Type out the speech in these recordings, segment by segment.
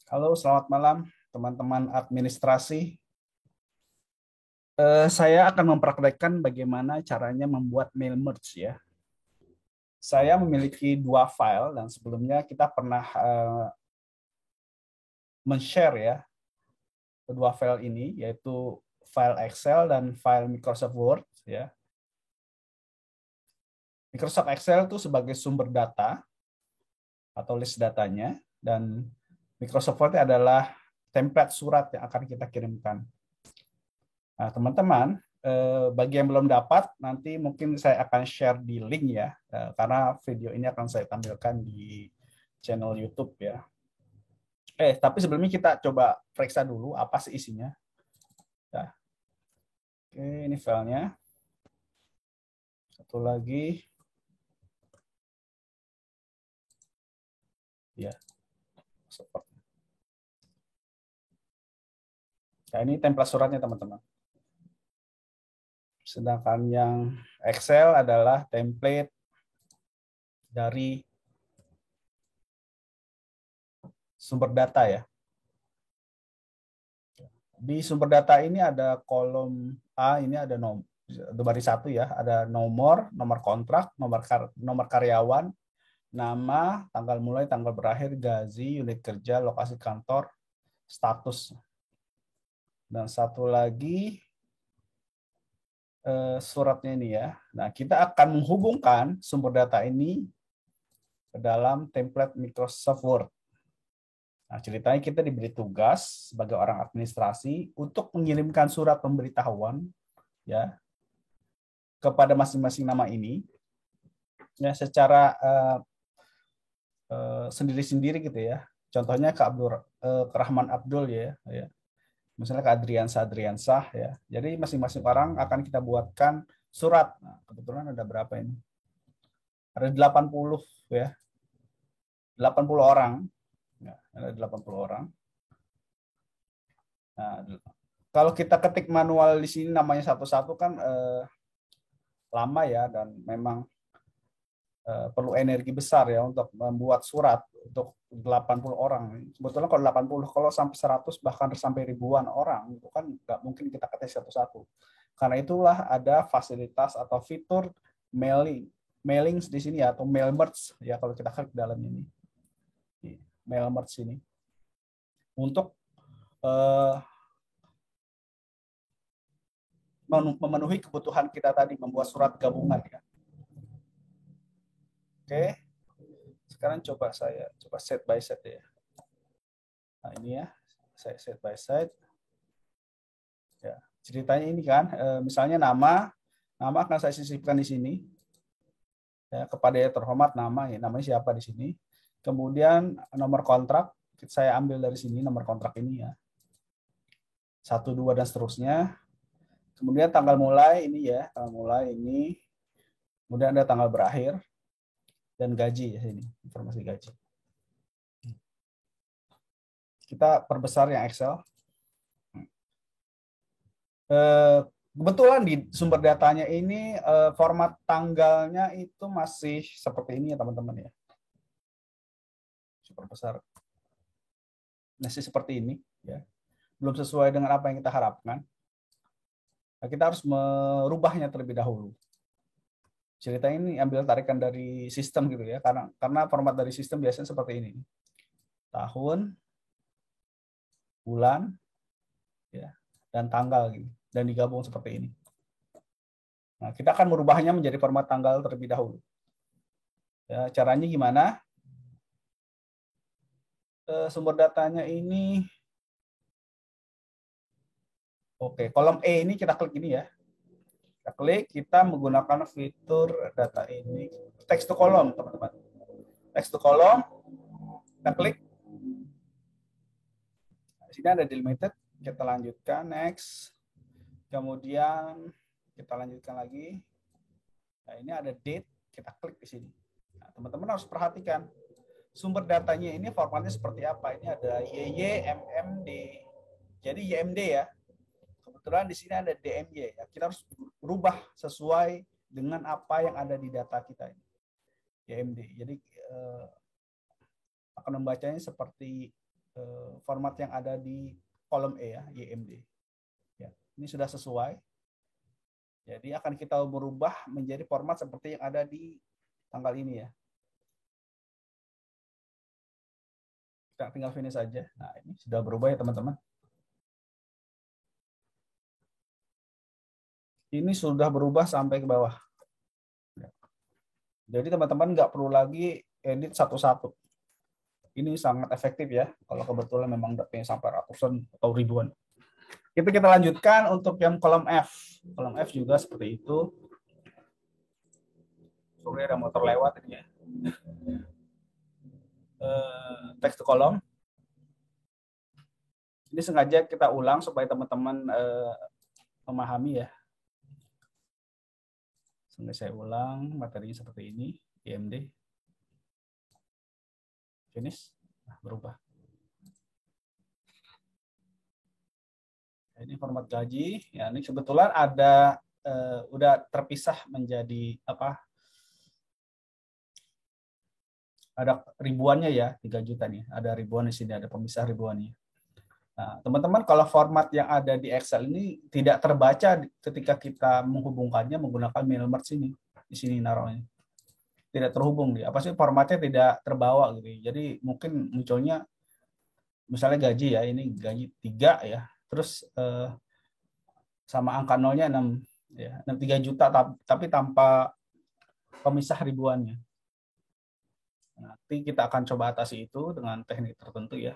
Halo, selamat malam teman-teman administrasi. Saya akan mempraktekkan bagaimana caranya membuat mail merge ya. Saya memiliki dua file dan sebelumnya kita pernah men-share ya kedua file ini, yaitu file Excel dan file Microsoft Word ya. Microsoft Excel itu sebagai sumber data atau list datanya, dan Microsoft Word adalah template surat yang akan kita kirimkan. Nah, teman-teman, bagi yang belum dapat, nanti mungkin saya akan share di link ya, karena video ini akan saya tampilkan di channel YouTube ya. Tapi sebelumnya kita coba periksa dulu apa sih isinya. Ya. Oke, ini filenya. Satu lagi. Ya, support. Nah, ini template suratnya, teman-teman. Sedangkan yang Excel adalah template dari sumber data ya. Di sumber data ini ada kolom A, ini ada baris satu ya, ada nomor kontrak, nomor karyawan, nama, tanggal mulai, tanggal berakhir, gaji, unit kerja, lokasi kantor, status. Dan satu lagi suratnya ini ya. Nah, kita akan menghubungkan sumber data ini ke dalam template Microsoft Word. Nah, ceritanya kita diberi tugas sebagai orang administrasi untuk mengirimkan surat pemberitahuan ya kepada masing-masing nama ini ya secara sendiri-sendiri gitu ya. Contohnya ke Rahman Abdul ya. Misalnya ke Adriansah ya. Jadi masing-masing orang akan kita buatkan surat. Nah, kebetulan ada berapa ini? Ada 80 ya. 80 orang. Ya, ada 80 orang. Nah, kalau kita ketik manual di sini namanya satu-satu kan lama ya, dan memang perlu energi besar ya untuk membuat surat untuk 80 orang. Sebetulnya kalau 80, kalau sampai 100 bahkan sampai ribuan orang itu kan nggak mungkin kita ketik satu-satu. Karena itulah ada fasilitas atau fitur mailings di sini ya, atau mail merge ya kalau kita klik dalam ini. Mail merge ini untuk memenuhi kebutuhan kita tadi membuat surat gabungan ya. Oke. Sekarang saya coba set by set ya. Nah, ini ya. Saya set by set. Ya, ceritanya ini kan, misalnya nama akan saya sisipkan di sini. Ya, kepada yang terhormat namanya siapa di sini. Kemudian nomor kontrak saya ambil dari sini, nomor kontrak ini ya. 1, 2 dan seterusnya. Kemudian tanggal mulai ini ya, tanggal mulai ini. Kemudian ada tanggal berakhir dan gaji ya sini, informasi gaji. Kita perbesar yang Excel. Kebetulan di sumber datanya ini format tanggalnya itu masih seperti ini ya teman-teman ya. Super besar. Masih seperti ini ya. Belum sesuai dengan apa yang kita harapkan. Nah, kita harus merubahnya terlebih dahulu. Cerita ini ambil tarikan dari sistem gitu ya, karena format dari sistem biasanya seperti ini. Tahun, bulan, ya, dan tanggal gitu, dan digabung seperti ini. Nah, kita akan merubahnya menjadi format tanggal terlebih dahulu. Ya, caranya gimana? Sumber datanya ini, oke, kolom E ini kita klik ini ya. Kita klik, kita menggunakan fitur data ini, text to column, teman-teman. Text to column, kita klik. Di sini ada delimited, kita lanjutkan, next. Kemudian kita lanjutkan lagi. Nah, ini ada date, kita klik di sini. Nah, teman-teman harus perhatikan sumber datanya ini formatnya seperti apa. Ini ada YYMMD. Jadi YMD ya. Kebetulan di sini ada DMY ya. Kita harus berubah sesuai dengan apa yang ada di data kita ini. YMD. Jadi akan membacanya seperti format yang ada di kolom E ya, YMD. Ya, ini sudah sesuai. Jadi akan kita berubah menjadi format seperti yang ada di tanggal ini ya. Kita tinggal finish saja. Nah, ini sudah berubah ya teman-teman. Ini sudah berubah sampai ke bawah. Jadi teman-teman nggak perlu lagi edit satu-satu. Ini sangat efektif ya, kalau kebetulan memang dapetnya sampai ratusan atau ribuan. Kita lanjutkan untuk yang kolom F. Kolom F juga seperti itu. Sorry, ada motor lewat ini ya. Text to kolom. Ini sengaja kita ulang supaya teman-teman memahami ya. Saya ulang materinya seperti ini, IMD. Finish. Nah, berubah. Ini format gaji. Ya, ini kebetulan ada udah terpisah menjadi apa? Ada ribuannya ya, 3 juta nih. Ada ribuan di sini, ada pemisah ribuannya. Nah, teman-teman, kalau format yang ada di Excel ini tidak terbaca ketika kita menghubungkannya menggunakan mail merge ini. Di sini naruhnya. Tidak terhubung dia. Apa sih formatnya tidak terbawa gitu. Jadi mungkin munculnya misalnya gaji ya, ini gaji 3 ya. Terus sama angka nolnya 6 ya, 3 juta tapi tanpa pemisah ribuannya. Nanti kita akan coba atasi itu dengan teknik tertentu ya.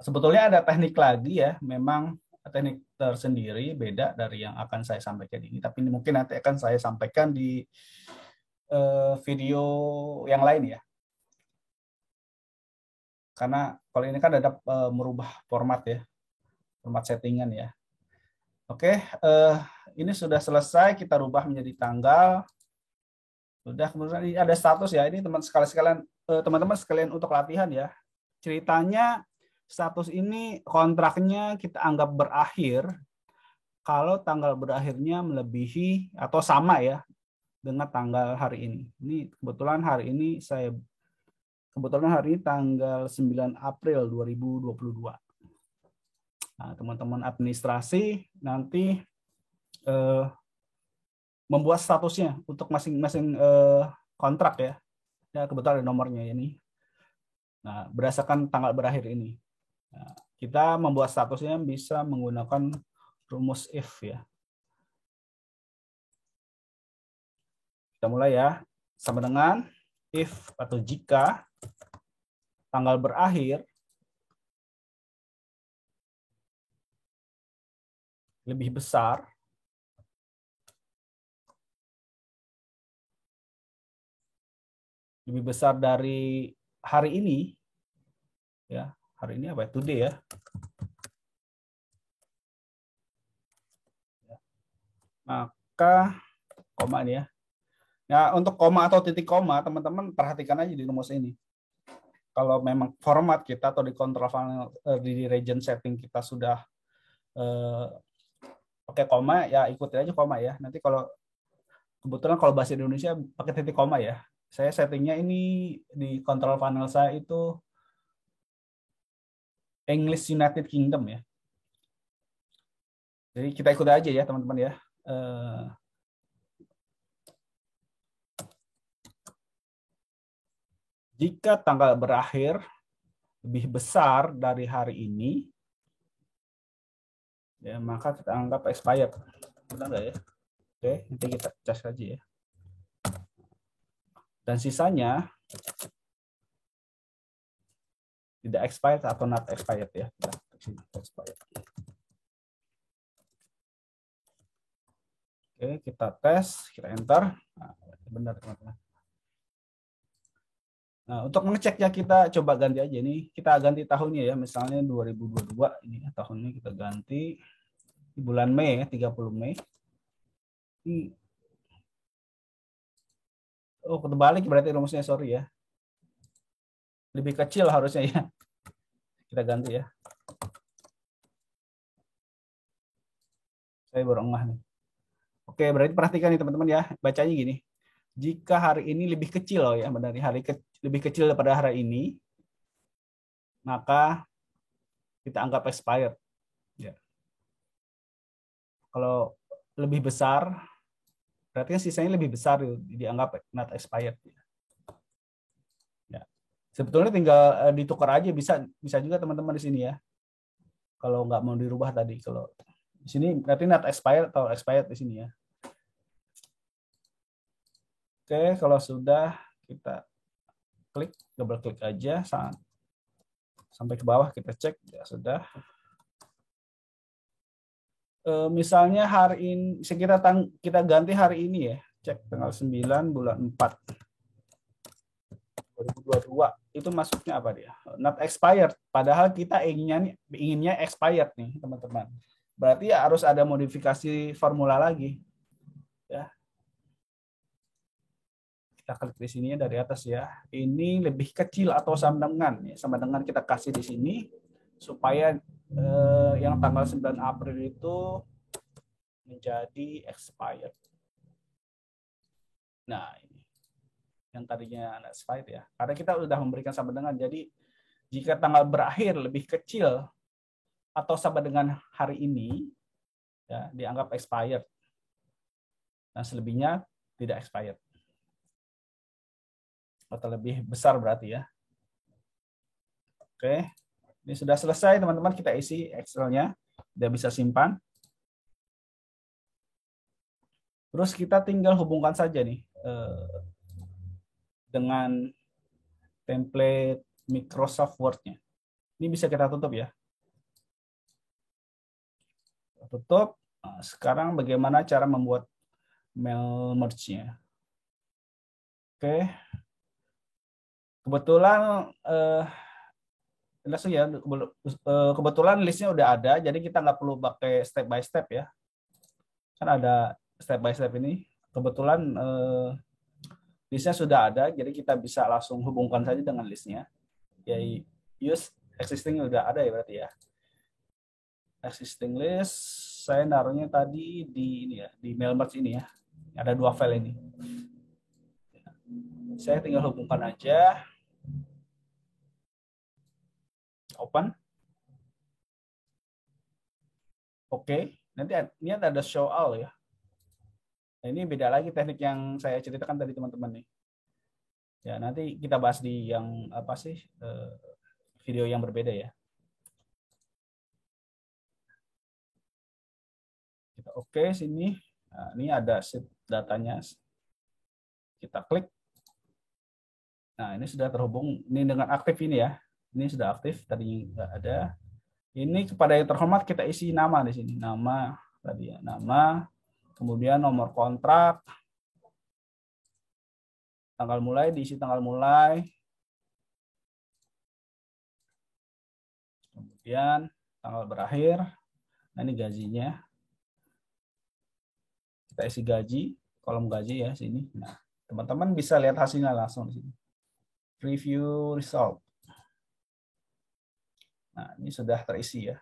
Sebetulnya ada teknik lagi ya, memang teknik tersendiri beda dari yang akan saya sampaikan ini, tapi ini mungkin nanti akan saya sampaikan di video yang lain ya. Karena kalau ini kan ada merubah format ya, format settingan ya. Oke, ini sudah selesai, kita rubah menjadi tanggal. Sudah, kemudian ini ada status ya, ini teman-teman sekalian untuk latihan ya. Ceritanya status ini kontraknya kita anggap berakhir kalau tanggal berakhirnya melebihi atau sama ya dengan tanggal hari ini. Ini kebetulan hari ini hari ini tanggal 9 April 2022. Nah, teman-teman administrasi nanti membuat statusnya untuk masing-masing kontrak ya. Ya kebetulan ada nomornya ini. Nah, berdasarkan tanggal berakhir ini. Nah, kita membuat statusnya bisa menggunakan rumus if ya. Kita mulai ya. Sama dengan if atau jika tanggal berakhir lebih besar dari hari ini ya. Hari ini apa ya? Today ya. Maka koma ini ya. Nah, untuk koma atau titik koma, teman-teman perhatikan aja di rumus ini. Kalau memang format kita atau di control panel di region setting kita sudah pakai koma, ya ikuti aja koma ya. Nanti kalau kebetulan kalau bahasa Indonesia pakai titik koma ya. Saya settingnya ini di control panel saya itu English United Kingdom ya. Jadi kita ikuti aja ya teman-teman ya. Jika tanggal berakhir lebih besar dari hari ini, ya maka kita anggap expired. Benar nggak ya? Oke, nanti kita cas saja ya. Dan sisanya tidak expired atau not expired ya. Expired. Oke, kita tes, kita enter. Nah, benar teman-teman. Nah, untuk mengeceknya kita coba ganti aja nih. Kita ganti tahunnya ya, misalnya 2022 ini tahunnya kita ganti di bulan Mei ya, 30 Mei. Ini kebalik berarti rumusnya, sorry ya. Lebih kecil harusnya ya. Kita ganti ya. Saya baru ngeh nih. Oke, berarti perhatikan nih teman-teman ya. Bacanya gini. Jika hari ini lebih kecil ya, lebih kecil daripada hari ini, maka kita anggap expired. Ya. Kalau lebih besar, berarti sisanya lebih besar dianggap not expired. Ya. Sebetulnya tinggal ditukar aja, bisa juga teman-teman di sini ya. Kalau nggak mau dirubah tadi, kalau di sini berarti not expired atau expired di sini ya. Oke, kalau sudah kita klik, double klik aja sampai ke bawah, kita cek ya sudah. Misalnya hari ini kita ganti hari ini ya, cek tanggal 9 bulan 4 2022 itu masuknya apa dia? Not expired, padahal kita inginnya expired nih teman-teman. Berarti ya harus ada modifikasi formula lagi ya. Kita klik di sini dari atas ya. Ini lebih kecil atau sama dengan ya, sama dengan kita kasih di sini supaya yang tanggal 9 April itu menjadi expired. Nah, ini yang tadinya expired ya. Karena kita sudah memberikan sama dengan. Jadi jika tanggal berakhir lebih kecil atau sama dengan hari ini ya, dianggap expired. Nah, selebihnya tidak expired. Atau lebih besar berarti ya. Oke. Ini sudah selesai teman-teman, kita isi Excel-nya. Sudah bisa simpan. Terus kita tinggal hubungkan saja nih dengan template Microsoft Word-nya. Ini bisa kita tutup ya. Tutup. Nah, sekarang bagaimana cara membuat mail merge-nya. Oke. Kebetulan langsung ya, kebetulan listnya udah ada, jadi kita nggak perlu pakai step by step ya. Kan ada step by step ini. Kebetulan listnya sudah ada, jadi kita bisa langsung hubungkan saja dengan listnya. Ya, use existing udah ada ya berarti ya. Existing list, saya naruhnya tadi di ini ya, di mail merge ini ya. Ada 2 file ini. Saya tinggal hubungkan aja. Open. Oke. Nanti ini ada show all ya. Nah, ini beda lagi teknik yang saya ceritakan tadi teman-teman nih. Ya, nanti kita bahas di yang apa sih video yang berbeda ya. Kita oke sini. Nah, ini ada sheet datanya. Kita klik. Nah, ini sudah terhubung. Ini dengan aktif ini ya. Ini sudah aktif, tadi nggak ada. Ini kepada yang terhormat kita isi nama di sini. Nama tadi ya, nama. Kemudian nomor kontrak. Tanggal mulai, diisi tanggal mulai. Kemudian tanggal berakhir. Nah, ini gajinya. Kita isi gaji, kolom gaji ya sini. Nah, teman-teman bisa lihat hasilnya langsung di sini. Review result. Nah, ini sudah terisi ya.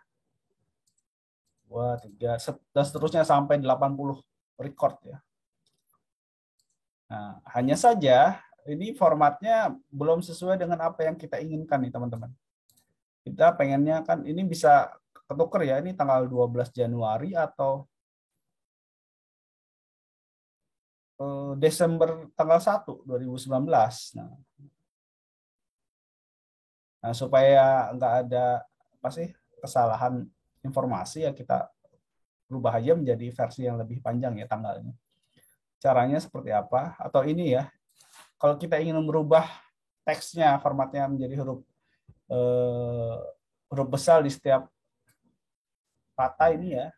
2, 3, dan seterusnya sampai 80 record ya. Nah, hanya saja ini formatnya belum sesuai dengan apa yang kita inginkan nih teman-teman. Kita pengennya kan ini bisa ketuker ya, ini tanggal 12 Januari atau Desember tanggal 1 2019. Nah, supaya nggak ada apa sih kesalahan informasi ya kita berubah aja menjadi versi yang lebih panjang ya tanggalnya. Caranya seperti apa? Atau ini ya, kalau kita ingin merubah teksnya formatnya menjadi huruf besar di setiap kata ini ya.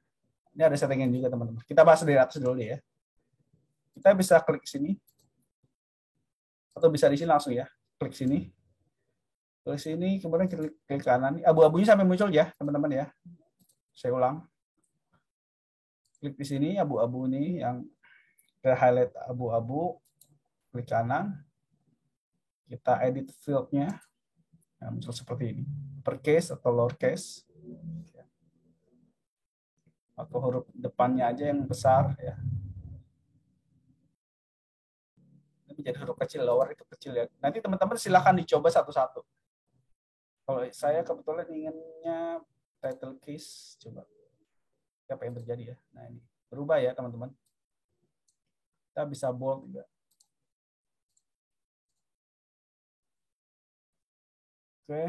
Ini ada settingan juga teman-teman. Kita bahas dari atas dulu ya. Kita bisa klik sini atau bisa di sini langsung ya. Klik sini. Klik sini, kemudian klik kanan. Abu-abunya sampai muncul ya, teman-teman ya. Saya ulang. Klik di sini abu-abu ini yang highlight abu-abu. Klik kanan. Kita edit field-nya. Nah, muncul seperti ini. Uppercase atau lowercase. Atau huruf depannya aja yang besar ya. Menjadi huruf kecil, lower itu kecil ya. Nanti teman-teman silakan dicoba satu-satu. Kalau saya kebetulan inginnya title case, coba apa yang terjadi ya. Nah ini berubah ya teman-teman. Kita bisa bold juga. Oke.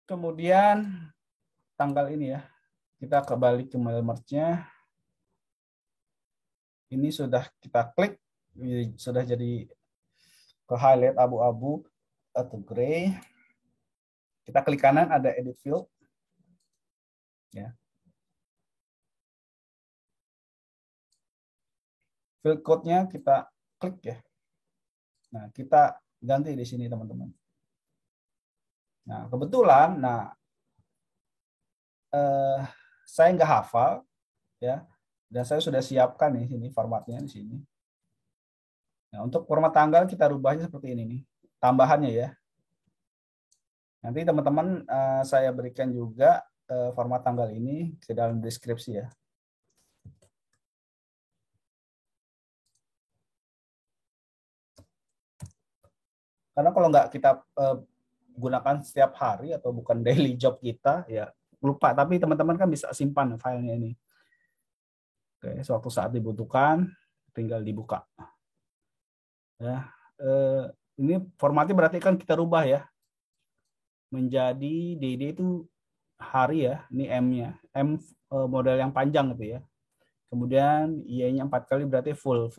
Kemudian tanggal ini ya. Kita kembali ke mail merge-nya. Ini sudah kita klik, sudah jadi ke highlight abu-abu atau gray. Kita klik kanan ada edit field. Ya. Field code-nya kita klik ya. Nah, kita ganti di sini teman-teman. Nah, kebetulan, saya nggak hafal ya, dan saya sudah siapkan nih sini formatnya di sini. Nah, untuk format tanggal kita rubahnya seperti ini nih, tambahannya ya. Nanti teman-teman saya berikan juga format tanggal ini ke dalam deskripsi ya. Karena kalau nggak kita gunakan setiap hari atau bukan daily job kita, ya lupa. Tapi teman-teman kan bisa simpan filenya ini. Oke, suatu saat dibutuhkan, tinggal dibuka. Ya, ini formatnya berarti kan kita rubah ya, menjadi DD itu hari ya. Ini M-nya, M model yang panjang gitu ya. Kemudian Y-nya 4 kali berarti full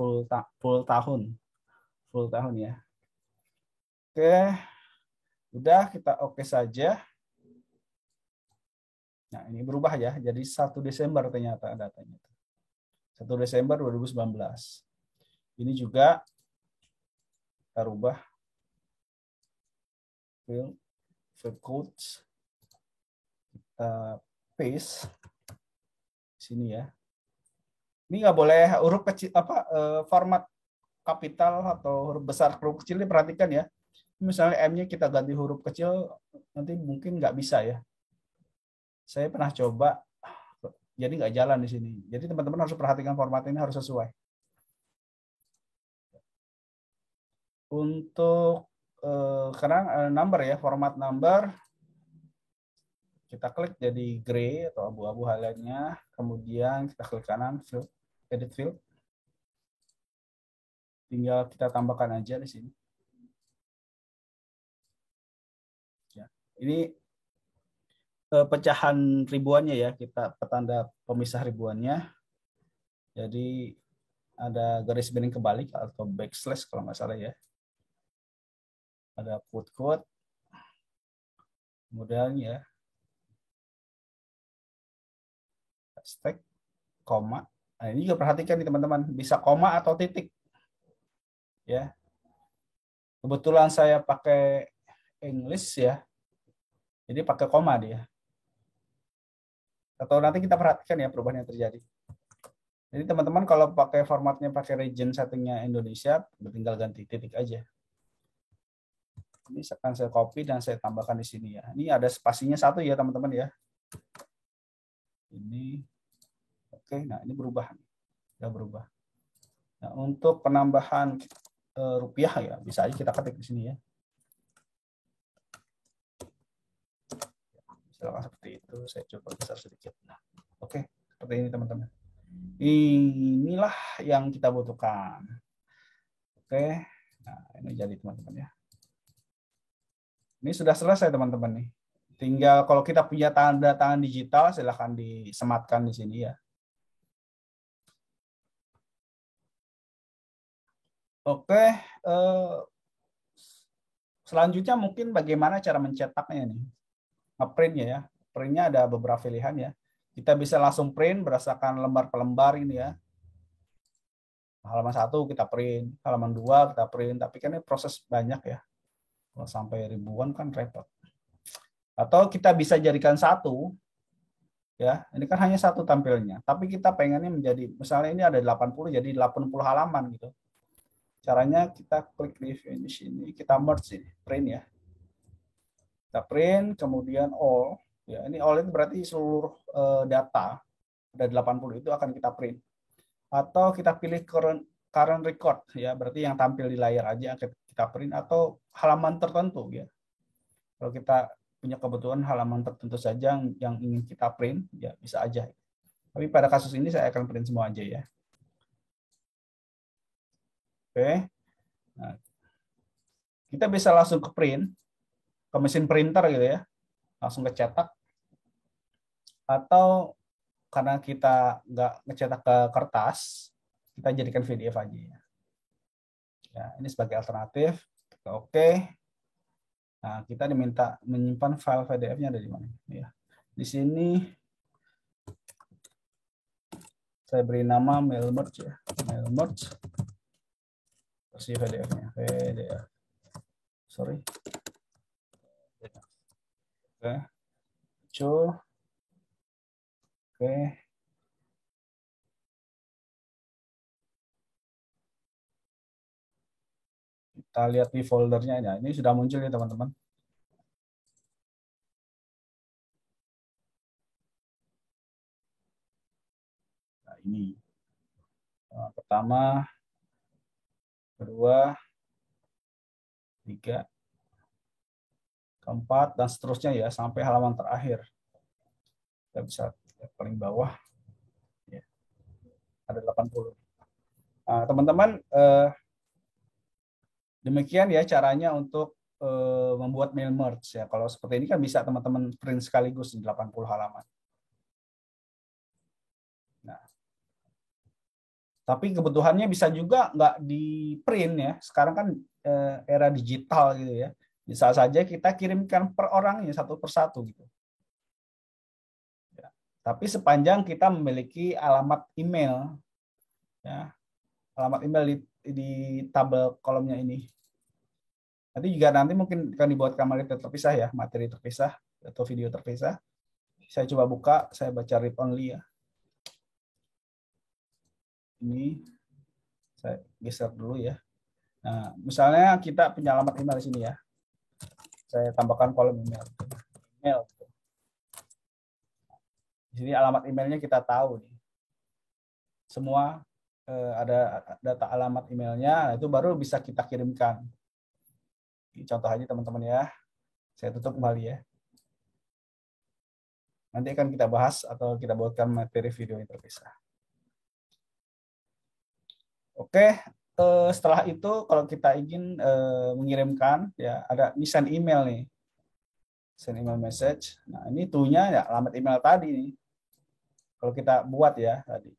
tahun ya. Oke, udah kita oke saja. Nah, ini berubah ya, jadi 1 Desember ternyata datanya. 1 Desember 2019. Ini juga kita rubah field codes, kita paste sini ya. Ini nggak boleh huruf kecil format kapital atau huruf besar, huruf kecil diperhatikan ya. Misalnya M-nya kita ganti huruf kecil, nanti mungkin nggak bisa ya. Saya pernah coba, jadi nggak jalan di sini. Jadi teman-teman harus perhatikan format ini harus sesuai. Untuk sekarang number ya, format number, kita klik jadi gray atau abu-abu highlightnya, kemudian kita klik kanan field, edit field, tinggal kita tambahkan aja di sini. Ya, ini pecahan ribuannya ya, kita petanda pemisah ribuannya. Jadi ada garis miring kebalik atau backslash kalau nggak salah ya. Ada quote, kemudian ya hashtag, koma. Nah, ini juga perhatikan nih teman-teman, bisa koma atau titik. Ya. Kebetulan saya pakai English ya. Jadi pakai koma dia. Atau nanti kita perhatikan ya perubahan yang terjadi. Jadi teman-teman kalau pakai formatnya pakai region settingnya Indonesia, tinggal ganti titik aja. Ini akan saya copy dan saya tambahkan di sini ya. Ini ada spasinya 1 ya teman-teman ya. Ini oke, nah ini berubah. Sudah berubah. Nah, untuk penambahan rupiah ya, bisa aja kita ketik di sini ya. Misalkan seperti itu, saya coba besar sedikit. Nah, oke, seperti ini teman-teman. Inilah yang kita butuhkan. Oke, nah ini jadi teman-teman ya. Ini sudah selesai teman-teman nih. Tinggal kalau kita punya tanda tangan digital, silahkan disematkan di sini ya. Oke, selanjutnya mungkin bagaimana cara mencetaknya nih. Ngeprintnya ya. Printnya ada beberapa pilihan ya. Kita bisa langsung print berdasarkan lembar per lembar ini ya. Halaman 1 kita print, halaman 2 kita print, tapi kan ini proses banyak ya. Kalau sampai ribuan kan repot. Atau kita bisa jadikan 1, ya, ini kan hanya 1 tampilnya, tapi kita pengennya menjadi, misalnya ini ada 80, jadi 80 halaman gitu. Caranya kita klik di finish ini, kita merge ini, print ya. Kita print, kemudian all, ya ini all itu berarti seluruh data, ada 80 itu akan kita print. Atau kita pilih current record ya, berarti yang tampil di layar aja kita print, atau halaman tertentu ya. Kalau kita punya kebutuhan halaman tertentu saja yang ingin kita print, ya bisa aja. Tapi pada kasus ini saya akan print semua aja ya. Oke. Nah, kita bisa langsung ke print, ke mesin printer gitu ya. Langsung ke cetak. Atau karena kita nggak ngecetak ke kertas, kita jadikan PDF aja ya. Ya, ini sebagai alternatif. Oke. Nah, kita diminta menyimpan file PDF-nya ada di mana? Ya. Di sini saya beri nama mail merge ya. Mail merge versi PDF-nya. PDF. Sorry. Oke. Show. Oke. Kita lihat di foldernya. Nah, ini sudah muncul ya teman-teman. Nah, ini. Nah, pertama, kedua, tiga, keempat, dan seterusnya ya, sampai halaman terakhir. Kita bisa lihat paling bawah. Ya, ada 80. Nah, teman-teman, demikian ya caranya untuk membuat mail merge ya. Kalau seperti ini kan bisa teman-teman print sekaligus di 80 halaman. Nah, tapi kebutuhannya bisa juga nggak di print ya. Sekarang kan era digital gitu ya. Bisa saja kita kirimkan per orangnya satu persatu gitu. Ya. Tapi sepanjang kita memiliki alamat email, ya, alamat email di tabel kolomnya ini. Nanti mungkin akan dibuatkan materi terpisah ya, materi terpisah atau video terpisah. Saya coba buka, saya baca read only ya. Ini saya geser dulu ya. Nah, misalnya kita punya alamat email di sini ya. Saya tambahkan kolom email. Email. Di sini alamat emailnya kita tahu nih. Semua ada data alamat emailnya, itu baru bisa kita kirimkan. Contoh aja teman-teman ya. Saya tutup kembali ya. Nanti akan kita bahas atau kita buatkan materi video yang terpisah. Oke, setelah itu kalau kita ingin mengirimkan ya ada ini send email nih. Send email message. Nah, ini to-nya ya alamat email tadi nih. Kalau kita buat ya tadi.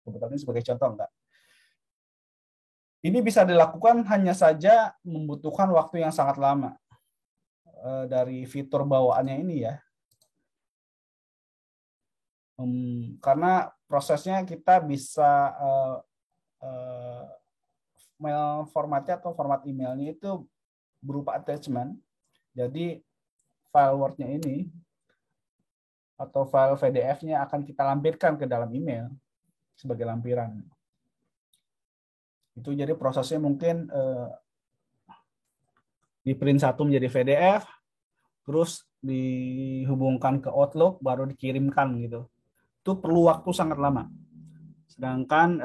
Kebetulan ini sebagai contoh enggak. Ini bisa dilakukan hanya saja membutuhkan waktu yang sangat lama. Dari fitur bawaannya ini ya. Karena prosesnya kita bisa mail formatnya atau format emailnya itu berupa attachment. Jadi file Word-nya ini atau file PDF-nya akan kita lampirkan ke dalam email sebagai lampiran. Itu jadi prosesnya mungkin di print satu menjadi PDF, terus dihubungkan ke Outlook, baru dikirimkan gitu. Itu perlu waktu sangat lama. Sedangkan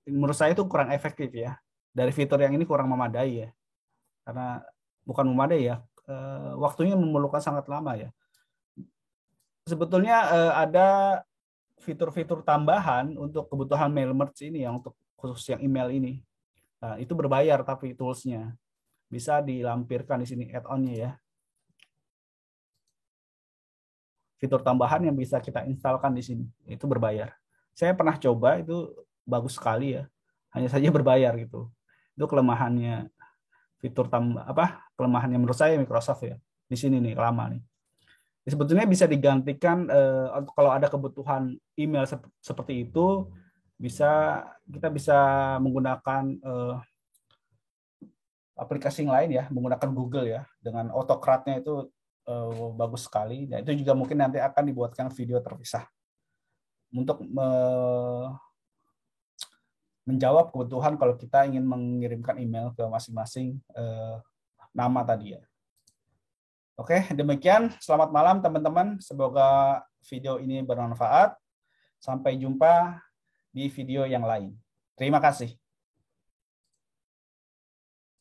menurut saya itu kurang efektif ya. Dari fitur yang ini kurang memadai ya. Karena bukan memadai ya, waktunya memerlukan sangat lama ya. Sebetulnya ada fitur-fitur tambahan untuk kebutuhan mail merge ini yang untuk khusus yang email ini. Nah, itu berbayar tapi toolsnya bisa dilampirkan di sini add-on-nya ya. Fitur tambahan yang bisa kita instalkan di sini itu berbayar. Saya pernah coba itu bagus sekali ya. Hanya saja berbayar gitu. Itu kelemahannya fitur kelemahannya menurut saya Microsoft ya. Di sini nih lama nih. Sebetulnya bisa digantikan kalau ada kebutuhan email seperti itu kita bisa menggunakan aplikasi yang lain ya, menggunakan Google ya, dengan autocrat-nya itu bagus sekali. Dan itu juga mungkin nanti akan dibuatkan video terpisah untuk menjawab kebutuhan kalau kita ingin mengirimkan email ke masing-masing nama tadi ya. Oke, demikian. Selamat malam teman-teman. Semoga video ini bermanfaat. Sampai jumpa di video yang lain. Terima kasih.